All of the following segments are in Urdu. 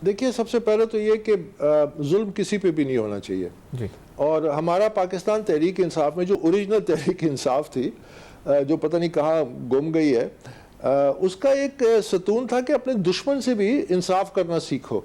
دیکھیے سب سے پہلے تو یہ کہ ظلم کسی پہ بھی نہیں ہونا چاہیے جی. اور ہمارا پاکستان تحریک انصاف میں جو اوریجنل تحریک انصاف تھی جو پتہ نہیں کہاں گم گئی ہے، اس کا ایک ستون تھا کہ اپنے دشمن سے بھی انصاف کرنا سیکھو.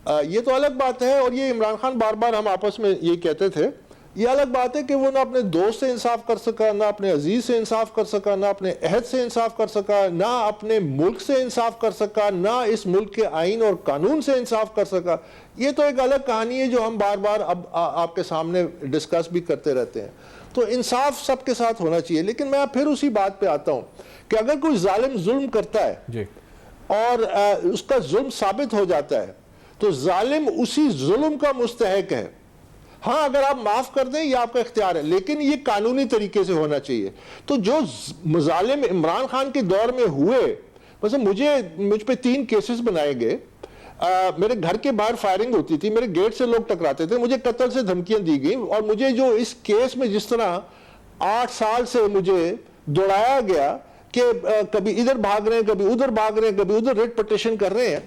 یہ تو الگ بات ہے، اور یہ عمران خان بار بار ہم آپس میں یہ کہتے تھے، یہ الگ بات ہے کہ وہ نہ اپنے دوست سے انصاف کر سکا، نہ اپنے عزیز سے انصاف کر سکا، نہ اپنے عہد سے انصاف کر سکا، نہ اپنے ملک سے انصاف کر سکا، نہ اس ملک کے آئین اور قانون سے انصاف کر سکا. یہ تو ایک الگ کہانی ہے جو ہم بار بار اب آپ کے سامنے ڈسکس بھی کرتے رہتے ہیں. تو انصاف سب کے ساتھ ہونا چاہیے. لیکن میں پھر اسی بات پہ آتا ہوں کہ اگر کوئی ظالم ظلم کرتا ہے اور اس کا ظلم ثابت ہو جاتا ہے تو ظالم اسی ظلم کا مستحق ہے. ہاں اگر آپ معاف کر دیں یہ آپ کا اختیار ہے، لیکن یہ قانونی طریقے سے ہونا چاہیے. تو جو مظالم عمران خان کے دور میں ہوئے، مثلا مجھ پہ 3 کیسز بنائے گئے. میرے گھر کے باہر فائرنگ ہوتی تھی، میرے گیٹ سے لوگ ٹکراتے تھے، مجھے قتل سے دھمکیاں دی گئیں، اور مجھے جو اس کیس میں جس طرح 8 سال سے مجھے دوڑایا گیا کہ کبھی ادھر بھاگ رہے ہیں، کبھی ادھر بھاگ رہے ہیں، کبھی ادھر ریٹ پٹیشن کر رہے ہیں،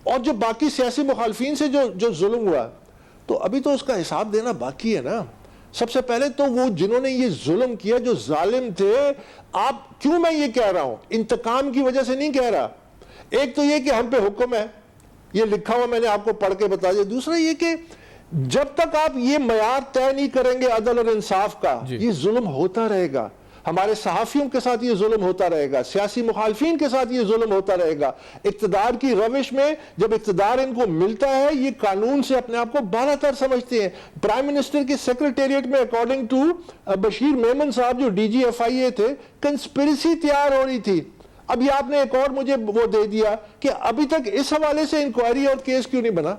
اور جو باقی سیاسی مخالفین سے جو ظلم ہوا، تو ابھی تو اس کا حساب دینا باقی ہے نا. سب سے پہلے تو وہ جنہوں نے یہ ظلم کیا، جو ظالم تھے، کیوں میں یہ کہہ رہا ہوں، انتقام کی وجہ سے نہیں کہہ رہا. ایک تو یہ کہ ہم پہ حکم ہے، یہ لکھا ہوا میں نے آپ کو پڑھ کے بتا دیا. دوسرا یہ کہ جب تک آپ یہ معیار طے نہیں کریں گے عدل اور انصاف کا، یہ ظلم ہوتا رہے گا. ہمارے صحافیوں کے ساتھ یہ ظلم ہوتا رہے گا، سیاسی مخالفین کے ساتھ یہ ظلم ہوتا رہے گا. اقتدار کی روش میں جب اقتدار ان کو ملتا ہے، یہ قانون سے اپنے آپ کو بالا تر سمجھتے ہیں. پرائم منسٹر کی سیکریٹریٹ میں اکارڈنگ ٹو بشیر میمن صاحب جو DG FIA تھے، کنسپریسی تیار ہو رہی تھی. ابھی آپ نے ایک اور مجھے وہ دے دیا کہ ابھی تک اس حوالے سے انکوائری اور کیس کیوں نہیں بنا.